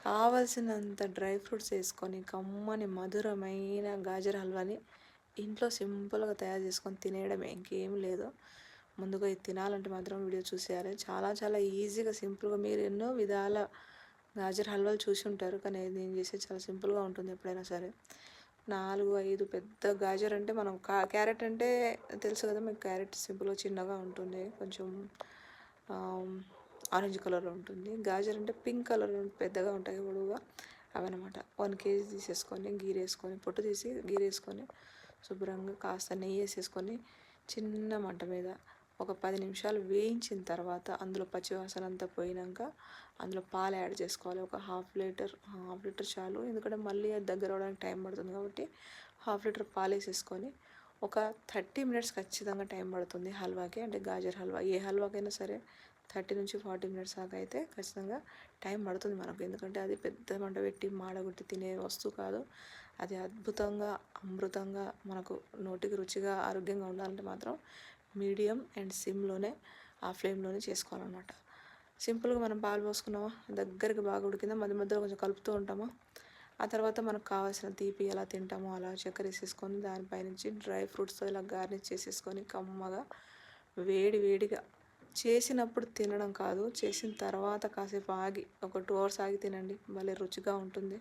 కావలసినంత dry fruits వేసుకొని కమ్మని మధురమైన గాజర్ హల్వాని ఇంట్లో సింపుల్గా తయారు చేసుకొని తినేయడమే, ఇంకేం లేదు. ముందుగా ఇది తినాలంటే మాత్రం వీడియో చూసేయాలి. చాలా చాలా ఈజీగా సింపుల్గా మీరు ఎన్నో విధాల గాజర్ హల్వాలు చూసి ఉంటారు, కానీ నేను చేసేది చాలా సింపుల్గా ఉంటుంది. ఎప్పుడైనా సరే 4-5 పెద్ద గాజర్ అంటే మనం క్యారెట్ అంటే తెలుసు కదా మీకు, క్యారెట్ సింపుల్గా చిన్నగా ఉంటుంది, కొంచెం ఆరెంజ్ కలర్లో ఉంటుంది. గాజర్ అంటే పింక్ కలర్ పెద్దగా ఉంటాయి పొడవుగా, అవన్నమాట. 1 కేజీ తీసేసుకొని గీరేసుకొని పొట్టు తీసి గీరేసుకొని శుభ్రంగా కాస్త నెయ్యి వేసేసుకొని చిన్న మంట మీద ఒక 10 నిమిషాలు వేయించిన తర్వాత అందులో పచ్చివాసన అంతా పోయినాక అందులో పాలు యాడ్ చేసుకోవాలి. ఒక హాఫ్ లీటర్ చాలు, ఎందుకంటే మళ్ళీ అది దగ్గర అవడానికి టైం పడుతుంది కాబట్టి హాఫ్ లీటర్ పాలు వేసేసుకొని ఒక 30 మినిట్స్ ఖచ్చితంగా టైం పడుతుంది హల్వాకి. అంటే గాజర్ హల్వా ఏ హల్వాకైనా సరే 30 నుంచి 40 మినిట్స్ దాకా అయితే ఖచ్చితంగా టైం పడుతుంది మనకు, ఎందుకంటే అది పెద్ద మంట పెట్టి మాడగొట్టి తినే వస్తువు కాదు. అది అద్భుతంగా అమృతంగా మనకు నోటికి రుచిగా ఆరోగ్యంగా ఉండాలంటే మాత్రం మీడియం అండ్ సిమ్లోనే, ఆ ఫ్లేమ్లోనే చేసుకోవాలన్నమాట. సింపుల్గా మనం పాలు పోసుకున్నామా, దగ్గరికి బాగా ఉడికిందా, మధ్య మధ్యలో కొంచెం కలుపుతూ ఉంటామా, ఆ తర్వాత మనకు కావాల్సిన తీపి ఎలా తింటామో అలా చక్కెర వేసేసుకొని దానిపైనుంచి డ్రై ఫ్రూట్స్తో ఇలా గార్నిష్ చేసేసుకొని కమ్మగా వేడి వేడిగా చేసినప్పుడు తినడం కాదు, చేసిన తర్వాత కాసేపు ఆగి ఒక 2 అవర్స్ ఆగి తినండి, భలే రుచిగా ఉంటుంది.